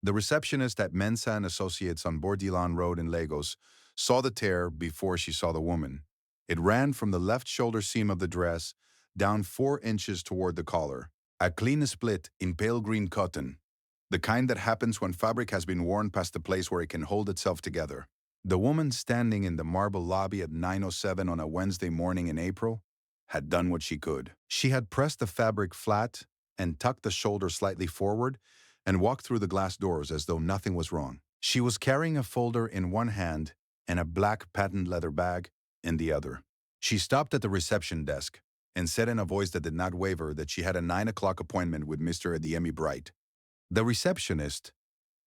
The receptionist at Mensa and Associates on Bordelon Road in Lagos saw the tear before she saw the woman. It ran from the left shoulder seam of the dress down 4 inches toward the collar. A clean split in pale green cotton, the kind that happens when fabric has been worn past the place where it can hold itself together. The woman standing in the marble lobby at 9:07 on a Wednesday morning in April had done what she could. She had pressed the fabric flat and tucked the shoulder slightly forward and walked through the glass doors as though nothing was wrong. She was carrying a folder in one hand and a black patent leather bag in the other. She stopped at the reception desk and said in a voice that did not waver that she had a 9 o'clock appointment with Mr. Adiemi Bright. The receptionist,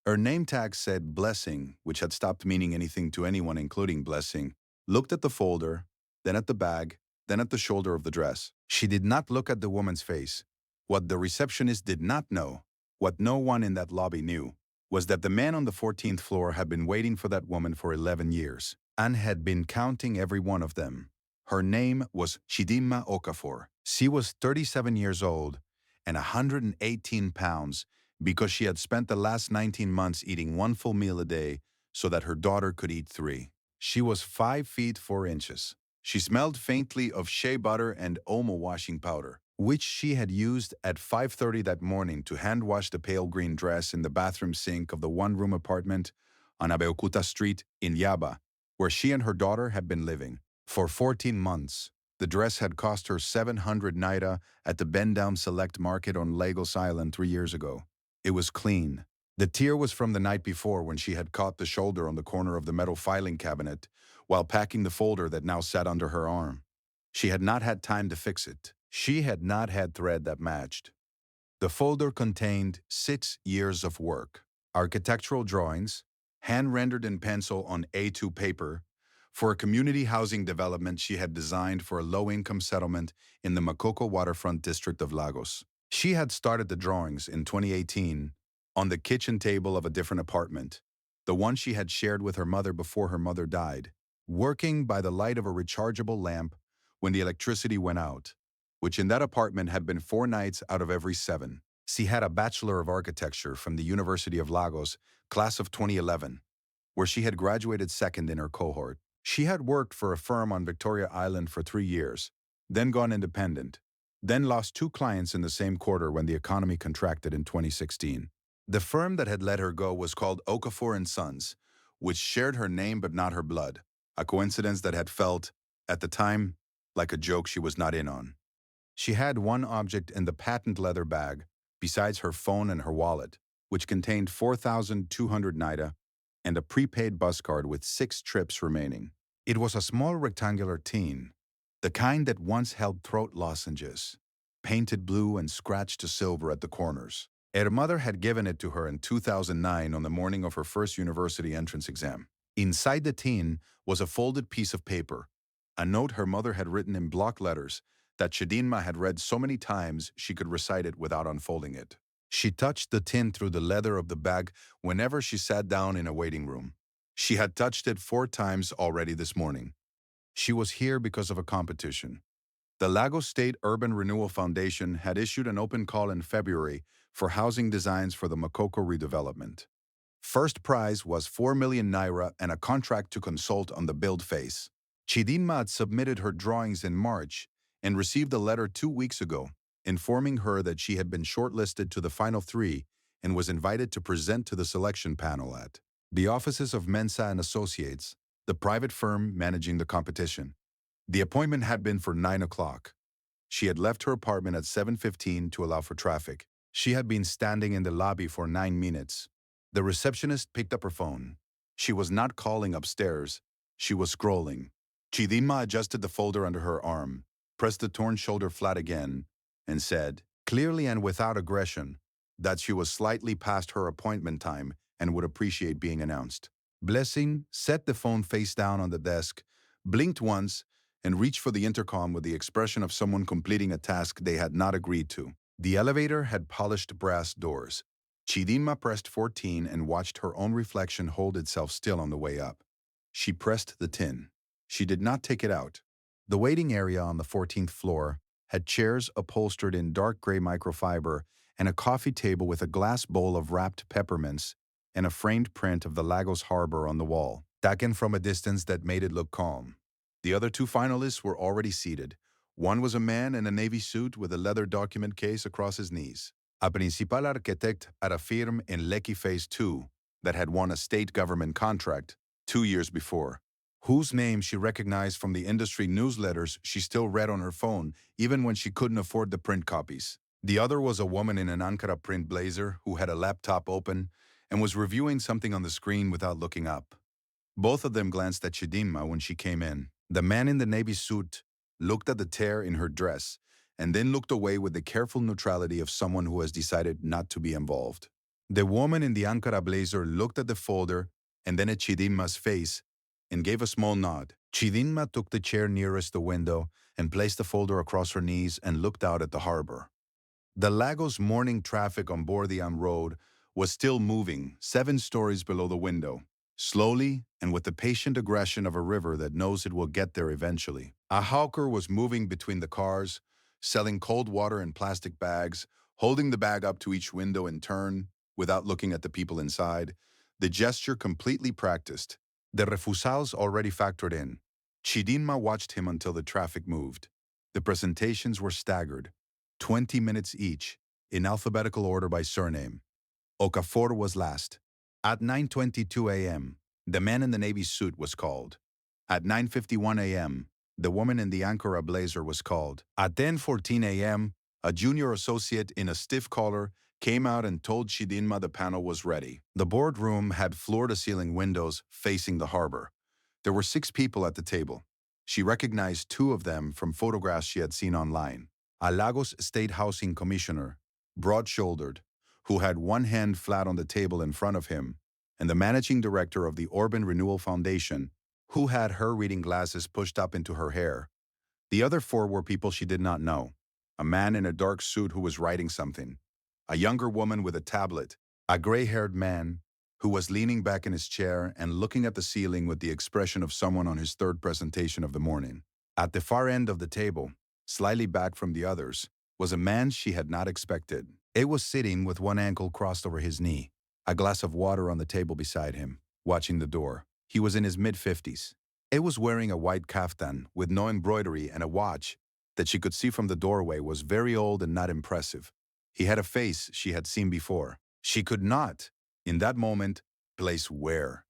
her name tag said Blessing, which had stopped meaning anything to anyone including Blessing, looked at the folder, then at the bag, then at the shoulder of the dress. She did not look at the woman's face. What the receptionist did not know, what no one in that lobby knew, was that the man on the 14th floor had been waiting for that woman for 11 years and had been counting every one of them. Her name was Chidinma Okafor. She was 37 years old and 118 pounds because she had spent the last 19 months eating one full meal a day so that her daughter could eat 3. She was 5 feet 4 inches. She smelled faintly of shea butter and Omo washing powder, which she had used at 5:30 that morning to hand-wash the pale green dress in the bathroom sink of the one-room apartment on Abeokuta Street in Yaba, where she and her daughter had been living. For 14 months, the dress had cost her 700 naira at the Bendam Select Market on Lagos Island 3 years ago. It was clean. The tear was from the night before when she had caught the shoulder on the corner of the metal filing cabinet while packing the folder that now sat under her arm. She had not had time to fix it. She had not had thread that matched. The folder contained 6 years of work, architectural drawings, hand-rendered in pencil on A2 paper, for a community housing development she had designed for a low-income settlement in the Makoko waterfront district of Lagos. She had started the drawings in 2018 on the kitchen table of a different apartment, the one she had shared with her mother before her mother died, working by the light of a rechargeable lamp when the electricity went out, which in that apartment had been 4 nights out of every 7. She had a Bachelor of Architecture from the University of Lagos, class of 2011, where she had graduated second in her cohort. She had worked for a firm on Victoria Island for 3 years, then gone independent, then lost 2 clients in the same quarter when the economy contracted in 2016. The firm that had let her go was called Okafor and Sons, which shared her name but not her blood, a coincidence that had felt, at the time, like a joke she was not in on. She had one object in the patent leather bag, besides her phone and her wallet, which contained 4,200 naira and a prepaid bus card with 6 trips remaining. It was a small rectangular tin, the kind that once held throat lozenges, painted blue and scratched to silver at the corners. Her mother had given it to her in 2009 on the morning of her first university entrance exam. Inside the tin was a folded piece of paper, a note her mother had written in block letters that Chidinma had read so many times she could recite it without unfolding it. She touched the tin through the leather of the bag whenever she sat down in a waiting room. She had touched it 4 times already this morning. She was here because of a competition. The Lagos State Urban Renewal Foundation had issued an open call in February for housing designs for the Makoko redevelopment. First prize was 4 million naira and a contract to consult on the build phase. Chidinma had submitted her drawings in March and received a letter 2 weeks ago informing her that she had been shortlisted to the final 3 and was invited to present to the selection panel at the offices of Mensa and Associates, the private firm managing the competition. The appointment had been for 9 o'clock. She had left her apartment at 7:15 to allow for traffic. She had been standing in the lobby for 9 minutes. The receptionist picked up her phone. She was not calling upstairs. She was scrolling. Chidinma adjusted the folder under her arm, pressed the torn shoulder flat again, and said, clearly and without aggression, that she was slightly past her appointment time and would appreciate being announced. Blessing set the phone face down on the desk, blinked once, and reached for the intercom with the expression of someone completing a task they had not agreed to. The elevator had polished brass doors. Chidinma pressed 14 and watched her own reflection hold itself still on the way up. She pressed the tin. She did not take it out. The waiting area on the 14th floor had chairs upholstered in dark gray microfiber and a coffee table with a glass bowl of wrapped peppermints and a framed print of the Lagos harbor on the wall, taken from a distance that made it look calm. The other two finalists were already seated. One was a man in a navy suit with a leather document case across his knees. A principal architect at a firm in Lekki Phase 2 that had won a state government contract 2 years before, whose name she recognized from the industry newsletters she still read on her phone, even when she couldn't afford the print copies. The other was a woman in an Ankara print blazer who had a laptop open and was reviewing something on the screen without looking up. Both of them glanced at Chidinma when she came in. The man in the navy suit looked at the tear in her dress and then looked away with the careful neutrality of someone who has decided not to be involved. The woman in the Ankara blazer looked at the folder and then at Chidinma's face and gave a small nod. Chidinma took the chair nearest the window and placed the folder across her knees and looked out at the harbor. The Lagos morning traffic on Bordiam Road was still moving 7 stories below the window, slowly and with the patient aggression of a river that knows it will get there eventually. A hawker was moving between the cars, selling cold water in plastic bags, holding the bag up to each window in turn, without looking at the people inside, the gesture completely practiced, the refusals already factored in. Chidinma watched him until the traffic moved. The presentations were staggered, 20 minutes each, in alphabetical order by surname. Okafor was last. At 9:22 a.m., the man in the navy suit was called. At 9:51 a.m., the woman in the Ankara blazer was called. At 10:14 a.m., a junior associate in a stiff collar came out and told Chidinma the panel was ready. The boardroom had floor-to-ceiling windows facing the harbor. There were 6 people at the table. She recognized 2 of them from photographs she had seen online. A Lagos State Housing Commissioner, broad-shouldered, who had one hand flat on the table in front of him, and the managing director of the Urban Renewal Foundation, who had her reading glasses pushed up into her hair. The other 4 were people she did not know. A man in a dark suit who was writing something, a younger woman with a tablet, a gray-haired man who was leaning back in his chair and looking at the ceiling with the expression of someone on his 3rd presentation of the morning. At the far end of the table, slightly back from the others, was a man she had not expected. It was sitting with one ankle crossed over his knee, a glass of water on the table beside him, watching the door. He was in his mid-50s. It was wearing a white kaftan with no embroidery and a watch that she could see from the doorway was very old and not impressive. He had a face she had seen before. She could not, in that moment, place where.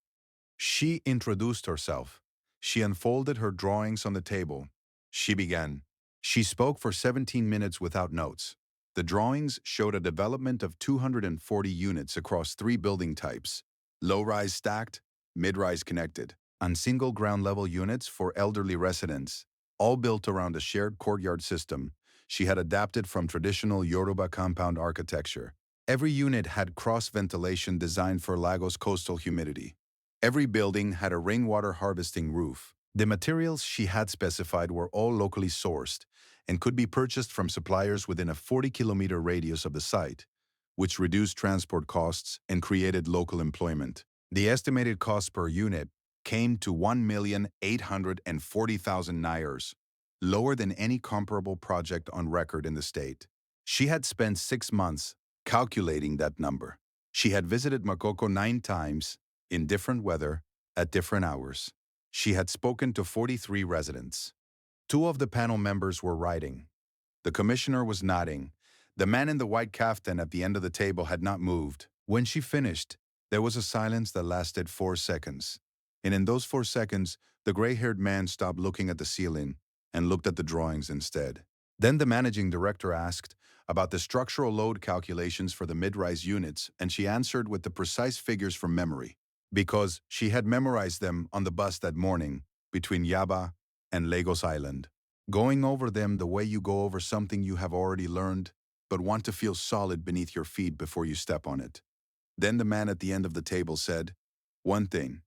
She introduced herself. She unfolded her drawings on the table. She began. She spoke for 17 minutes without notes. The drawings showed a development of 240 units across 3 building types: low-rise stacked, mid-rise connected, and single ground-level units for elderly residents, all built around a shared courtyard system she had adapted from traditional Yoruba compound architecture. Every unit had cross-ventilation designed for Lagos coastal humidity. Every building had a rainwater harvesting roof. The materials she had specified were all locally sourced and could be purchased from suppliers within a 40-kilometer radius of the site, which reduced transport costs and created local employment. The estimated cost per unit came to 1,840,000 nairs, lower than any comparable project on record in the state. She had spent 6 months calculating that number. She had visited Makoko 9 times, in different weather, at different hours. She had spoken to 43 residents. 2 of the panel members were writing. The commissioner was nodding. The man in the white kaftan at the end of the table had not moved. When she finished, there was a silence that lasted 4 seconds. And in those 4 seconds, the gray-haired man stopped looking at the ceiling and looked at the drawings instead. Then the managing director asked about the structural load calculations for the mid-rise units, and she answered with the precise figures from memory, because she had memorized them on the bus that morning between Yaba and Lagos Island, going over them the way you go over something you have already learned but want to feel solid beneath your feet before you step on it. Then the man at the end of the table said, "One thing.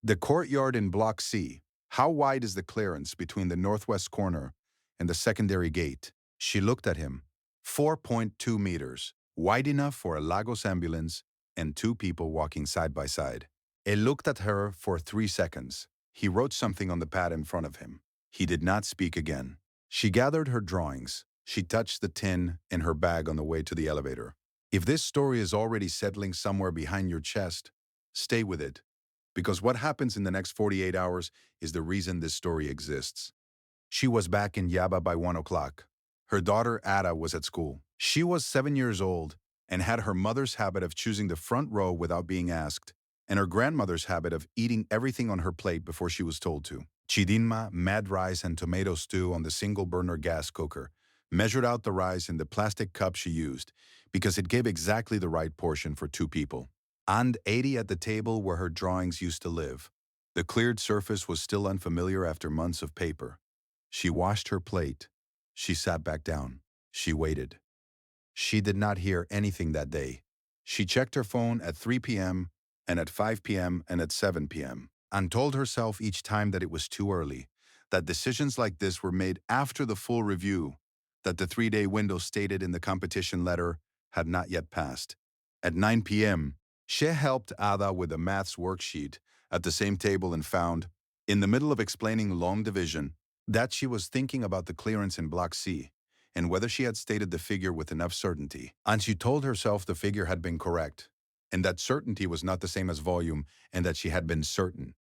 The courtyard in Block C, how wide is the clearance between the northwest corner and the secondary gate?" She looked at him. 4.2 meters, wide enough for a Lagos ambulance and 2 people walking side by side. He looked at her for 3 seconds. He wrote something on the pad in front of him. He did not speak again. She gathered her drawings. She touched the tin in her bag on the way to the elevator. If this story is already settling somewhere behind your chest, stay with it, because what happens in the next 48 hours is the reason this story exists. She was back in Yaba by 1 o'clock. Her daughter Ada was at school. She was 7 years old and had her mother's habit of choosing the front row without being asked, and her grandmother's habit of eating everything on her plate before she was told to. Chidinma made rice and tomato stew on the single-burner gas cooker, measured out the rice in the plastic cup she used, because it gave exactly the right portion for 2 people. And 80 at the table where her drawings used to live. The cleared surface was still unfamiliar after months of paper. She washed her plate. She sat back down. She waited. She did not hear anything that day. She checked her phone at 3 p.m. and at 5 p.m. and at 7 p.m. and told herself each time that it was too early, that decisions like this were made after the full review, that the 3-day window stated in the competition letter had not yet passed. At 9 p.m., she helped Ada with a maths worksheet at the same table and found, in the middle of explaining long division, that she was thinking about the clearance in Block C and whether she had stated the figure with enough certainty. And she told herself the figure had been correct, and that certainty was not the same as volume, and that she had been certain.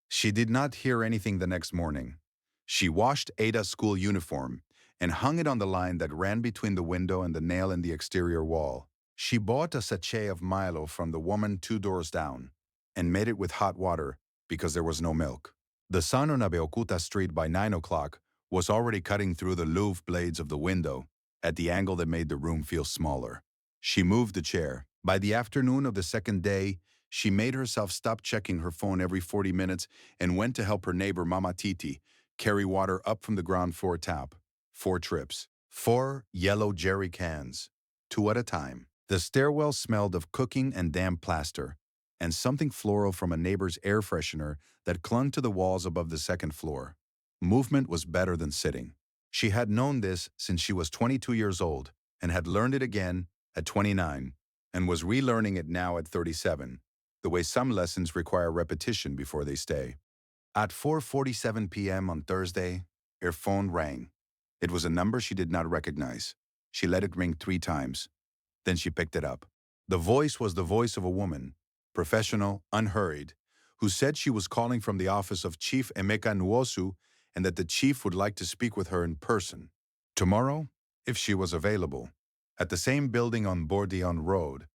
She did not hear anything the next morning. She washed Ada's school uniform and hung it on the line that ran between the window and the nail in the exterior wall. She bought a sachet of Milo from the woman 2 doors down and made it with hot water because there was no milk. The sun on Abeokuta Street by 9 o'clock was already cutting through the louve blades of the window at the angle that made the room feel smaller. She moved the chair. By the afternoon of the second day, she made herself stop checking her phone every 40 minutes and went to help her neighbor Mama Titi carry water up from the ground floor tap. 4 trips. 4 yellow jerry cans. 2 at a time. The stairwell smelled of cooking and damp plaster, and something floral from a neighbor's air freshener that clung to the walls above the second floor. Movement was better than sitting. She had known this since she was 22 years old and had learned it again at 29 and was relearning it now at 37, the way some lessons require repetition before they stay. At 4:47 p.m. on Thursday, her phone rang. It was a number she did not recognize. She let it ring 3 times. Then she picked it up. The voice was the voice of a woman, professional, unhurried, who said she was calling from the office of Chief Emeka Nwosu and that the chief would like to speak with her in person. Tomorrow, if she was available. At the same building on Bordion Road,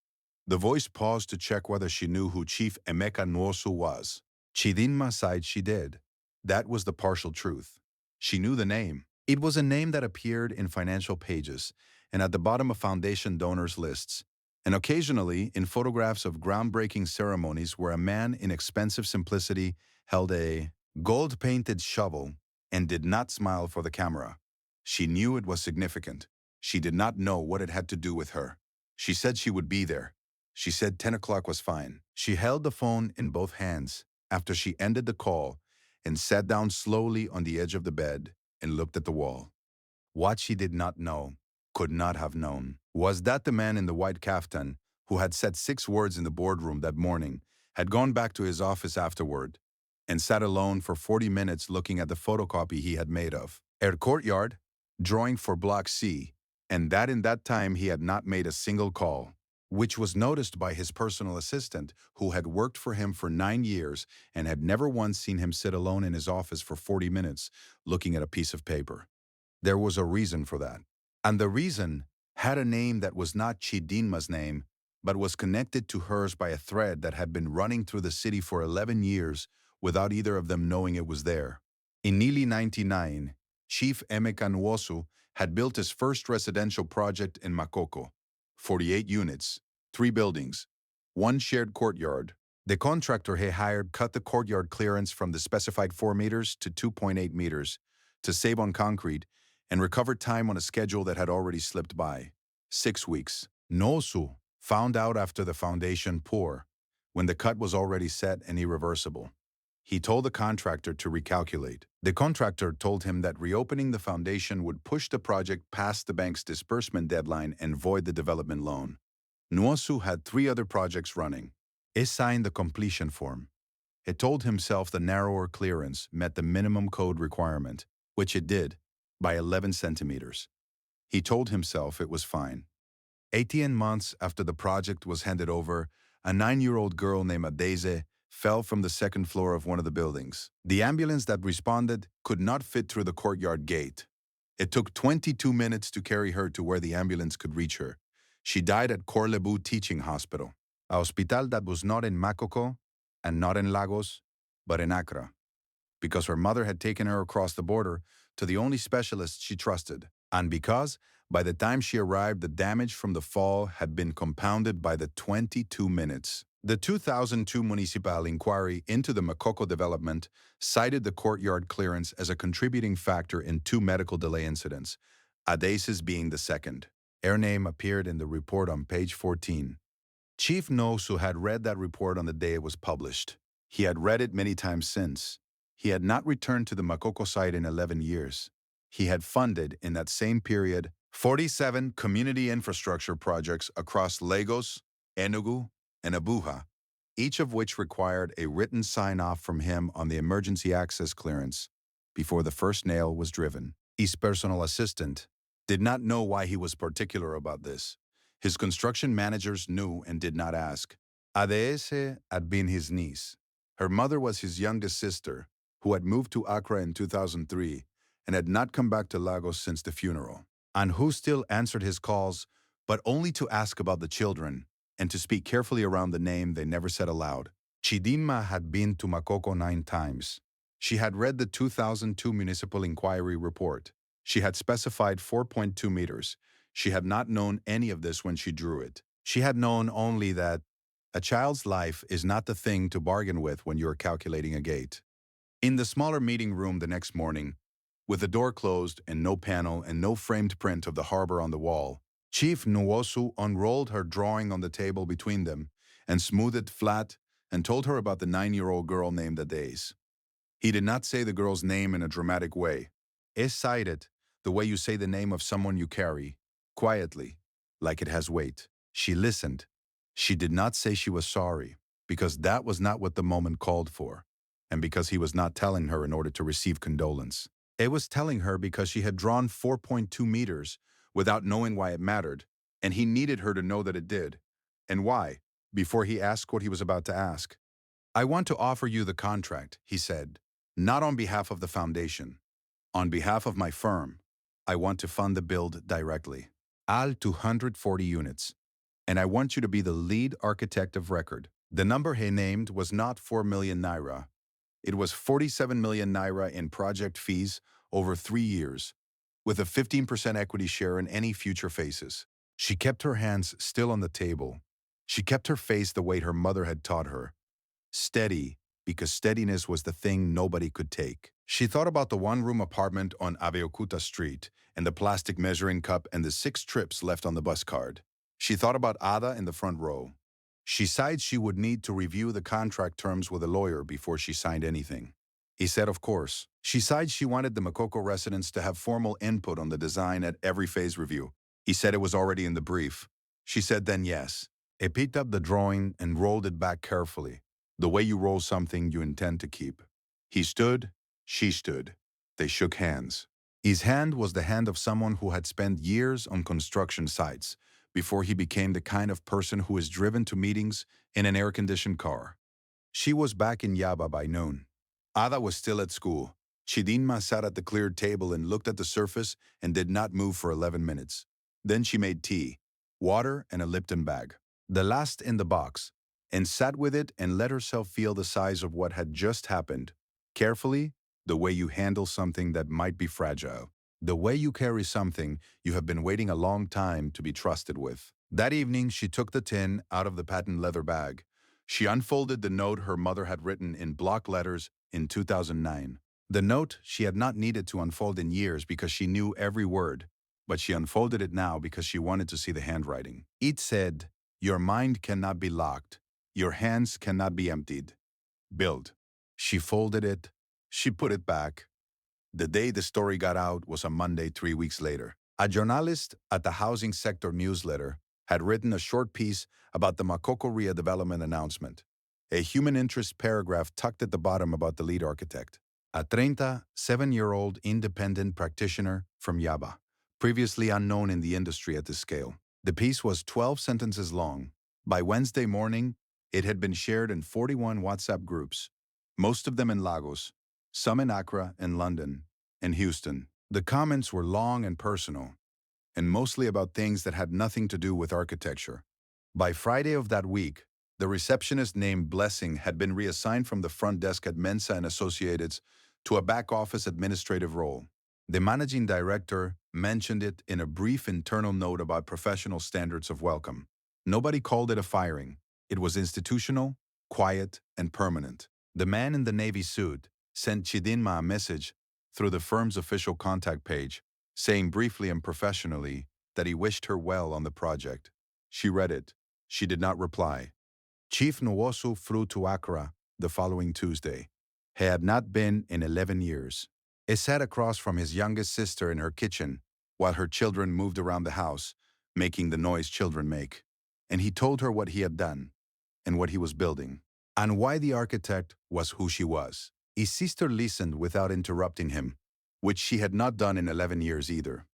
the voice paused to check whether she knew who Chief Emeka Nwosu was. Chidinma sighed she did. That was the partial truth. She knew the name. It was a name that appeared in financial pages and at the bottom of foundation donors' lists, and occasionally in photographs of groundbreaking ceremonies where a man in expensive simplicity held a gold-painted shovel and did not smile for the camera. She knew it was significant. She did not know what it had to do with her. She said she would be there. She said 10 o'clock was fine. She held the phone in both hands after she ended the call and sat down slowly on the edge of the bed and looked at the wall. What she did not know, could not have known, was that the man in the white kaftan, who had said 6 words in the boardroom that morning, had gone back to his office afterward and sat alone for 40 minutes looking at the photocopy he had made of her courtyard, drawing for Block C, and that in that time he had not made a single call, which was noticed by his personal assistant, who had worked for him for 9 years and had never once seen him sit alone in his office for 40 minutes looking at a piece of paper. There was a reason for that. And the reason had a name that was not Chidinma's name, but was connected to hers by a thread that had been running through the city for 11 years without either of them knowing it was there. In Nili 99, Chief Emeka Nwosu had built his first residential project in Makoko, 48 units, 3 buildings, 1 shared courtyard. The contractor he hired cut the courtyard clearance from the specified 4 meters to 2.8 meters to save on concrete and recovered time on a schedule that had already slipped by. 6 weeks. Nwosu found out after the foundation pour, when the cut was already set and irreversible. He told the contractor to recalculate. The contractor told him that reopening the foundation would push the project past the bank's disbursement deadline and void the development loan. Nwosu had 3 other projects running. He signed the completion form. He told himself the narrower clearance met the minimum code requirement, which it did, by 11 centimeters. He told himself it was fine. 18 months after the project was handed over, a 9-year-old girl named Adese fell from the second floor of one of the buildings. The ambulance that responded could not fit through the courtyard gate. It took 22 minutes to carry her to where the ambulance could reach her. She died at Corlebu Teaching Hospital, a hospital that was not in Makoko and not in Lagos, but in Accra, because her mother had taken her across the border to the only specialist she trusted, and because, by the time she arrived, the damage from the fall had been compounded by the 22 minutes. The 2002 municipal inquiry into the Makoko development cited the courtyard clearance as a contributing factor in 2 medical delay incidents, Adese's being the second. Her name appeared in the report on page 14. Chief Nosu had read that report on the day it was published. He had read it many times since. He had not returned to the Makoko site in 11 years. He had funded, in that same period, 47 community infrastructure projects across Lagos, Enugu, and Abuja, each of which required a written sign-off from him on the emergency access clearance before the first nail was driven. His personal assistant did not know why he was particular about this. His construction managers knew and did not ask. Adese had been his niece. Her mother was his youngest sister, who had moved to Accra in 2003 and had not come back to Lagos since the funeral, and who still answered his calls, but only to ask about the children and to speak carefully around the name they never said aloud. Chidinma had been to Makoko 9 times. She had read the 2002 municipal inquiry report. She had specified 4.2 meters. She had not known any of this when she drew it. She had known only that a child's life is not the thing to bargain with when you are calculating a gate. In the smaller meeting room the next morning, with the door closed and no panel and no framed print of the harbor on the wall, Chief Nwosu unrolled her drawing on the table between them and smoothed it flat and told her about the 9-year-old girl named Adese. He did not say the girl's name in a dramatic way. He said it the way you say the name of someone you carry, quietly, like it has weight. She listened. She did not say she was sorry, because that was not what the moment called for, and because he was not telling her in order to receive condolence. He was telling her because she had drawn 4.2 meters without knowing why it mattered, and he needed her to know that it did. And why, before he asked what he was about to ask. I want to offer you the contract, he said, not on behalf of the foundation. On behalf of my firm, I want to fund the build directly. All 240 units. And I want you to be the lead architect of record. The number he named was not 4 million naira. It was 47 million naira in project fees over 3 years, with a 15% equity share in any future phases. She kept her hands still on the table. She kept her face the way her mother had taught her. Steady, because steadiness was the thing nobody could take. She thought about the one-room apartment on Abeokuta Street and the plastic measuring cup and the 6 trips left on the bus card. She thought about Ada in the front row. She sighed she would need to review the contract terms with a lawyer before she signed anything. He said, of course. She sighed she wanted the Makoko residents to have formal input on the design at every phase review. He said it was already in the brief. She said then yes. He picked up the drawing and rolled it back carefully, the way you roll something you intend to keep. He stood, she stood. They shook hands. His hand was the hand of someone who had spent years on construction sites before he became the kind of person who is driven to meetings in an air-conditioned car. She was back in Yaba by noon. Ada was still at school. Chidinma sat at the cleared table and looked at the surface and did not move for 11 minutes. Then she made tea, water, and a Lipton bag, the last in the box, and sat with it and let herself feel the size of what had just happened. Carefully, the way you handle something that might be fragile. The way you carry something you have been waiting a long time to be trusted with. That evening, she took the tin out of the patent leather bag. She unfolded the note her mother had written in block letters in 2009. The note she had not needed to unfold in years because she knew every word, but she unfolded it now because she wanted to see the handwriting. It said, "Your mind cannot be locked. Your hands cannot be emptied. Build." She folded it. She put it back. The day the story got out was a Monday 3 weeks later. A journalist at the housing sector newsletter had written a short piece about the Makoko Ria development announcement, a human interest paragraph tucked at the bottom about the lead architect, a 37-year-old independent practitioner from Yaba, previously unknown in the industry at this scale. The piece was 12 sentences long. By Wednesday morning, it had been shared in 41 WhatsApp groups, most of them in Lagos, some in Accra and London, and Houston. The comments were long and personal, and mostly about things that had nothing to do with architecture. By Friday of that week, the receptionist named Blessing had been reassigned from the front desk at Mensa and Associates to a back-office administrative role. The managing director mentioned it in a brief internal note about professional standards of welcome. Nobody called it a firing. It was institutional, quiet, and permanent. The man in the navy suit sent Chidinma a message through the firm's official contact page, saying briefly and professionally that he wished her well on the project. She read it. She did not reply. Chief Nwosu flew to Accra the following Tuesday. He had not been in 11 years. He sat across from his youngest sister in her kitchen while her children moved around the house, making the noise children make. And he told her what he had done and what he was building, and why the architect was who she was. His sister listened without interrupting him, which she had not done in 11 years either.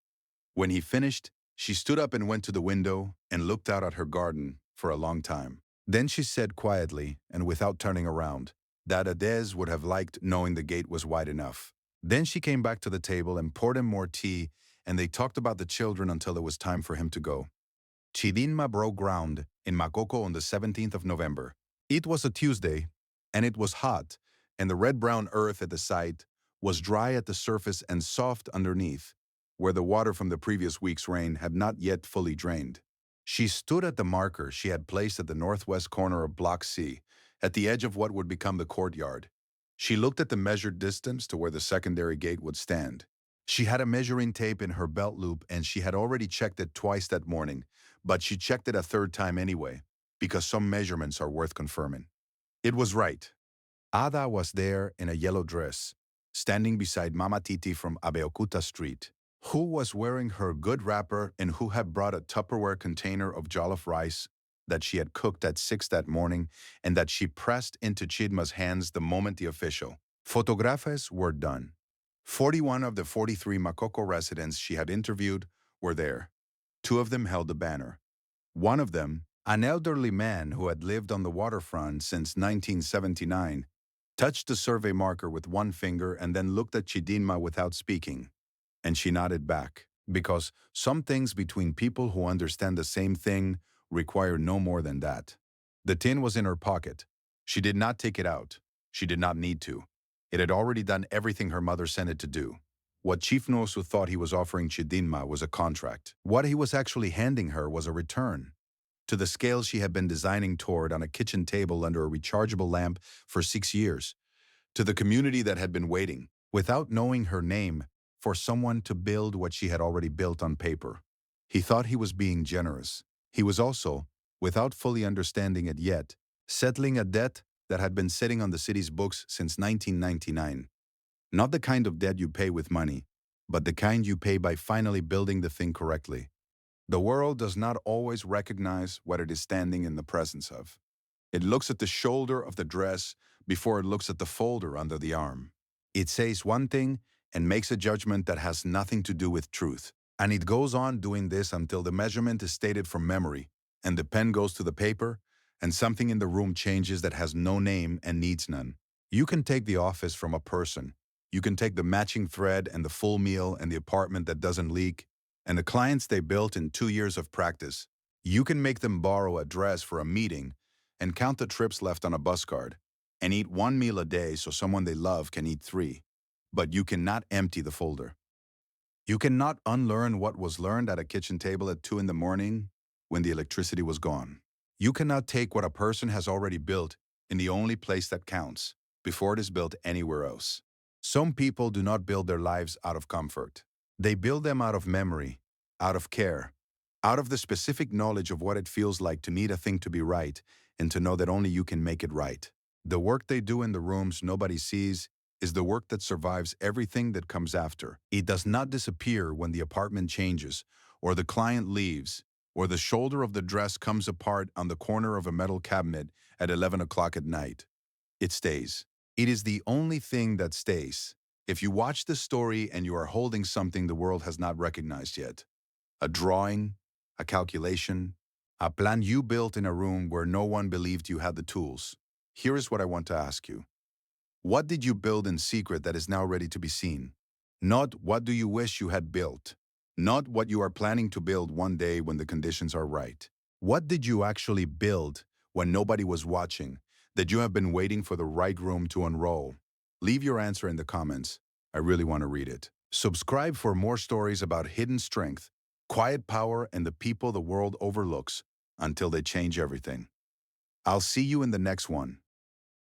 When he finished, she stood up and went to the window and looked out at her garden for a long time. Then she said quietly, and without turning around, that Adez would have liked knowing the gate was wide enough. Then she came back to the table and poured him more tea, and they talked about the children until it was time for him to go. Chidinma broke ground in Makoko on the 17th of November. It was a Tuesday, and it was hot, and the red-brown earth at the site was dry at the surface and soft underneath, where the water from the previous week's rain had not yet fully drained. She stood at the marker she had placed at the northwest corner of Block C, at the edge of what would become the courtyard. She looked at the measured distance to where the secondary gate would stand. She had a measuring tape in her belt loop and she had already checked it twice that morning, but she checked it a third time anyway, because some measurements are worth confirming. It was right. Ada was there in a yellow dress, standing beside Mama Titi from Abeokuta Street, who was wearing her good wrapper and who had brought a Tupperware container of jollof rice that she had cooked at 6 that morning and that she pressed into Chidma's hands the moment the official photographes were done. 41 of the 43 Makoko residents she had interviewed were there. 2 of them held the banner. One of them, an elderly man who had lived on the waterfront since 1979, touched the survey marker with one finger and then looked at Chidinma without speaking. And she nodded back, because some things between people who understand the same thing require no more than that. The tin was in her pocket. She did not take it out. She did not need to. It had already done everything her mother sent it to do. What Chief Nosu thought he was offering Chidinma was a contract. What he was actually handing her was a return to the scale she had been designing toward on a kitchen table under a rechargeable lamp for 6 years, to the community that had been waiting, without knowing her name, for someone to build what she had already built on paper. He thought he was being generous. He was also, without fully understanding it yet, settling a debt that had been sitting on the city's books since 1999. Not the kind of debt you pay with money, but the kind you pay by finally building the thing correctly. The world does not always recognize what it is standing in the presence of. It looks at the shoulder of the dress before it looks at the folder under the arm. It says one thing and makes a judgment that has nothing to do with truth. And it goes on doing this until the measurement is stated from memory, and the pen goes to the paper, and something in the room changes that has no name and needs none. You can take the office from a person. You can take the matching thread and the full meal and the apartment that doesn't leak, and the clients they built in 2 years of practice. You can make them borrow a dress for a meeting and count the trips left on a bus card, and eat 1 meal a day so someone they love can eat 3. But you cannot empty the folder. You cannot unlearn what was learned at a kitchen table at 2 in the morning when the electricity was gone. You cannot take what a person has already built in the only place that counts, before it is built anywhere else. Some people do not build their lives out of comfort. They build them out of memory, out of care, out of the specific knowledge of what it feels like to need a thing to be right and to know that only you can make it right. The work they do in the rooms nobody sees is the work that survives everything that comes after. It does not disappear when the apartment changes, or the client leaves, or the shoulder of the dress comes apart on the corner of a metal cabinet at 11 o'clock at night. It stays. It is the only thing that stays. If you watch the story and you are holding something the world has not recognized yet, a drawing, a calculation, a plan you built in a room where no one believed you had the tools. Here is what I want to ask you. What did you build in secret that is now ready to be seen? Not what do you wish you had built. Not what you are planning to build one day when the conditions are right. What did you actually build when nobody was watching, that you have been waiting for the right room to unroll? Leave your answer in the comments. I really want to read it. Subscribe for more stories about hidden strength, quiet power, and the people the world overlooks until they change everything. I'll see you in the next one.